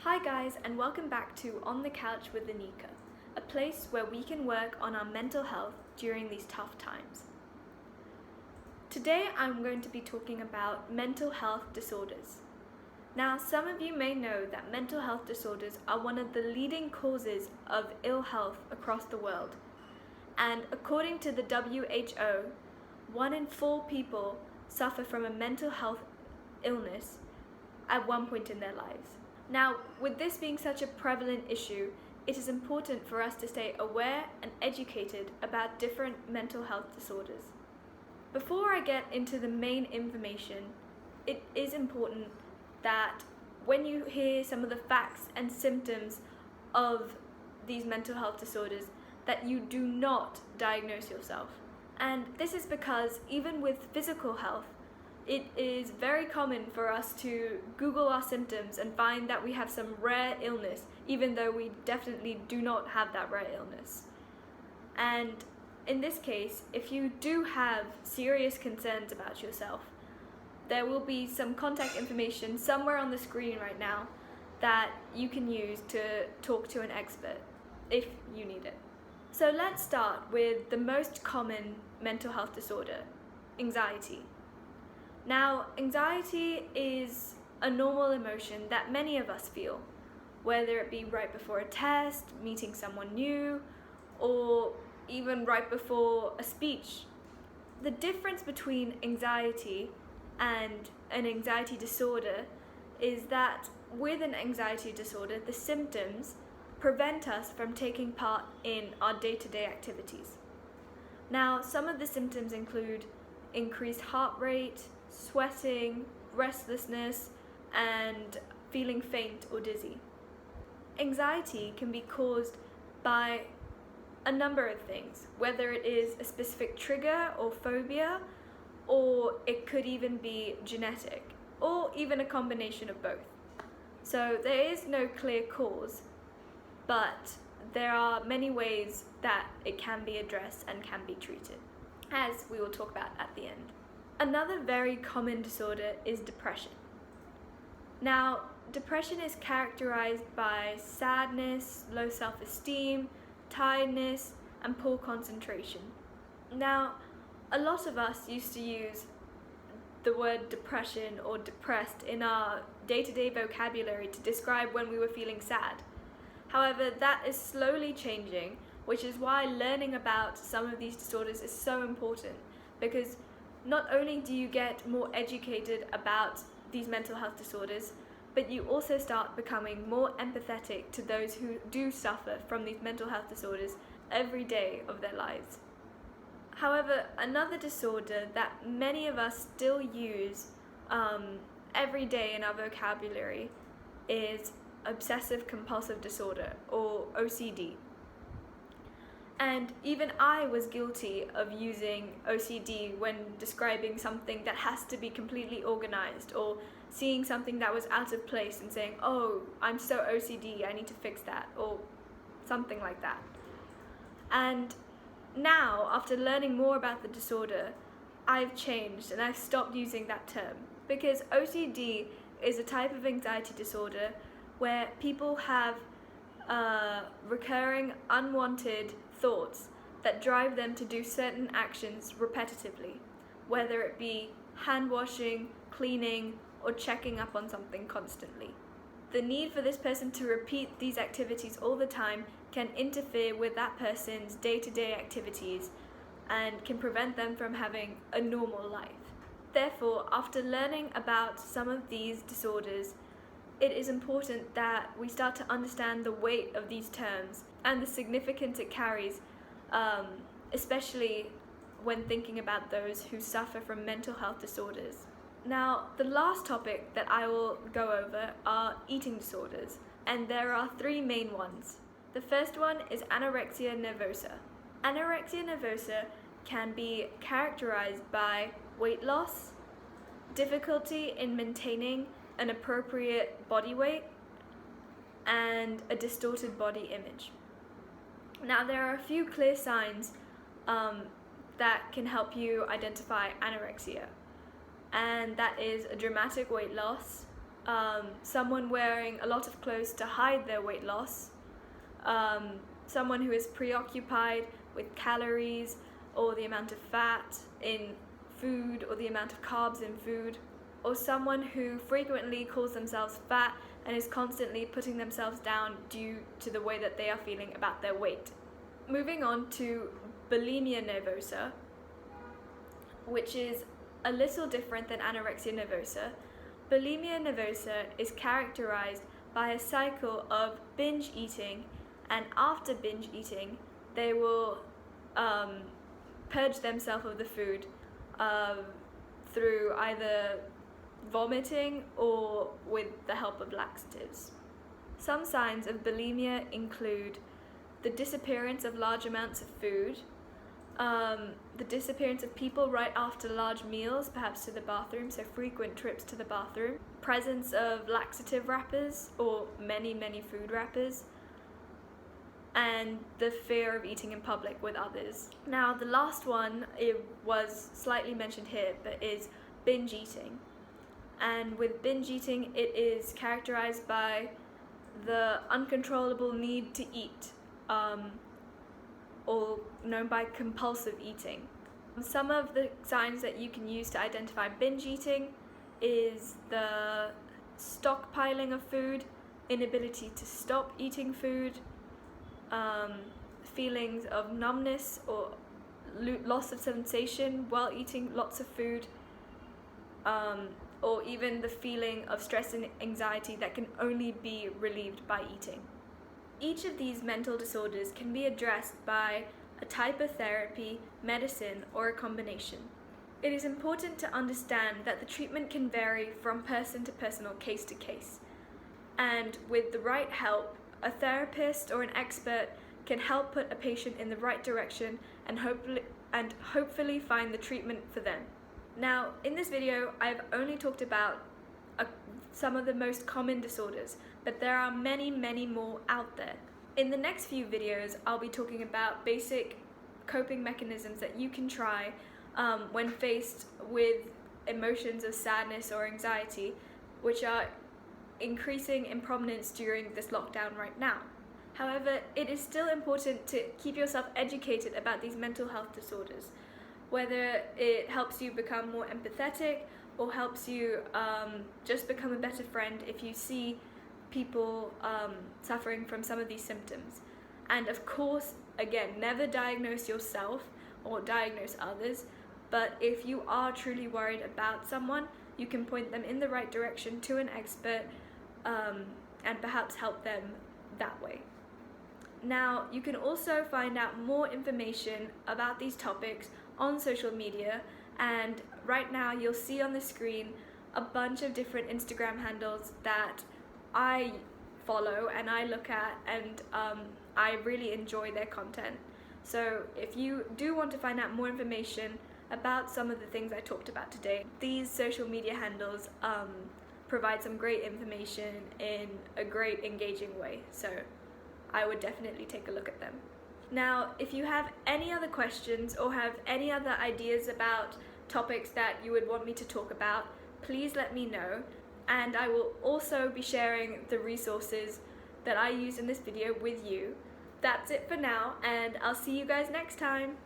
Hi guys, and welcome back to On the Couch with Aneekha, a place where we can work on our mental health during these tough times. Today I'm going to be talking about mental health disorders. Now, some of you may know that mental health disorders are one of the leading causes of ill health across the world. And according to the WHO, 1 in 4 people suffer from a mental health illness at one point in their lives. Now, with this being such a prevalent issue, it is important for us to stay aware and educated about different mental health disorders. Before I get into the main information, it is important that when you hear some of the facts and symptoms of these mental health disorders, that you do not diagnose yourself. And this is because even with physical health, it is very common for us to Google our symptoms and find that we have some rare illness, even though we definitely do not have that rare illness. And in this case, if you do have serious concerns about yourself, there will be some contact information somewhere on the screen right now that you can use to talk to an expert if you need it. So let's start with the most common mental health disorder, anxiety. Now, anxiety is a normal emotion that many of us feel, whether it be right before a test, meeting someone new, or even right before a speech. The difference between anxiety and an anxiety disorder is that with an anxiety disorder, the symptoms prevent us from taking part in our day-to-day activities. Now, some of the symptoms include increased heart rate, sweating, restlessness, and feeling faint or dizzy. Anxiety can be caused by a number of things, whether it is a specific trigger or phobia, or it could even be genetic, or even a combination of both. So there is no clear cause, but there are many ways that it can be addressed and can be treated, as we will talk about at the end. Another very common disorder is depression. Now, depression is characterized by sadness, low self-esteem, tiredness, and poor concentration. Now, a lot of us used to use the word depression or depressed in our day-to-day vocabulary to describe when we were feeling sad. However, that is slowly changing, which is why learning about some of these disorders is so important, because not only do you get more educated about these mental health disorders, but you also start becoming more empathetic to those who do suffer from these mental health disorders every day of their lives. However, another disorder that many of us still use every day in our vocabulary is obsessive compulsive disorder, or OCD. And even I was guilty of using OCD when describing something that has to be completely organized, or seeing something that was out of place and saying, oh, I'm so OCD, I need to fix that, or something like that. And now, after learning more about the disorder, I've changed and I've stopped using that term, because OCD is a type of anxiety disorder where people have recurring unwanted thoughts that drive them to do certain actions repetitively, whether it be hand washing, cleaning, or checking up on something constantly. The need for this person to repeat these activities all the time can interfere with that person's day-to-day activities and can prevent them from having a normal life. Therefore, after learning about some of these disorders, it is important that we start to understand the weight of these terms and the significance it carries, especially when thinking about those who suffer from mental health disorders. Now, the last topic that I will go over are eating disorders, and there are 3 main ones. The first one is anorexia nervosa. Anorexia nervosa can be characterized by weight loss, difficulty in maintaining an appropriate body weight, and a distorted body image. Now, there are a few clear signs that can help you identify anorexia, and that is a dramatic weight loss, someone wearing a lot of clothes to hide their weight loss, someone who is preoccupied with calories or the amount of fat in food or the amount of carbs in food, or someone who frequently calls themselves fat and is constantly putting themselves down due to the way that they are feeling about their weight. Moving on to bulimia nervosa, which is a little different than anorexia nervosa. Bulimia nervosa is characterized by a cycle of binge eating, and after binge eating, they will purge themselves of the food through either vomiting or with the help of laxatives. Some signs of bulimia include the disappearance of large amounts of food, the disappearance of people right after large meals, perhaps to the bathroom, so frequent trips to the bathroom, presence of laxative wrappers or many food wrappers, and the fear of eating in public with others. Now, the last one, it was slightly mentioned here, but is binge eating. And with binge eating, it is characterized by the uncontrollable need to eat, or known by compulsive eating. Some of the signs that you can use to identify binge eating is the stockpiling of food, inability to stop eating food, feelings of numbness or loss of sensation while eating lots of food, or even the feeling of stress and anxiety that can only be relieved by eating. Each of these mental disorders can be addressed by a type of therapy, medicine, or a combination. It is important to understand that the treatment can vary from person to person or case to case. And with the right help, a therapist or an expert can help put a patient in the right direction and hopefully find the treatment for them. Now, in this video, I've only talked about some of the most common disorders, but there are many more out there. In the next few videos, I'll be talking about basic coping mechanisms that you can try when faced with emotions of sadness or anxiety, which are increasing in prominence during this lockdown right now. However, it is still important to keep yourself educated about these mental health disorders, whether it helps you become more empathetic or helps you just become a better friend if you see people suffering from some of these symptoms. And of course, again, never diagnose yourself or diagnose others, but if you are truly worried about someone, you can point them in the right direction to an expert and perhaps help them that way. Now, you can also find out more information about these topics on social media, and right now you'll see on the screen a bunch of different Instagram handles that I follow and I look at, and I really enjoy their content. So if you do want to find out more information about some of the things I talked about today, these social media handles provide some great information in a great engaging way, so I would definitely take a look at them. Now, if you have any other questions or have any other ideas about topics that you would want me to talk about, please let me know, and I will also be sharing the resources that I use in this video with you. That's it for now, and I'll see you guys next time.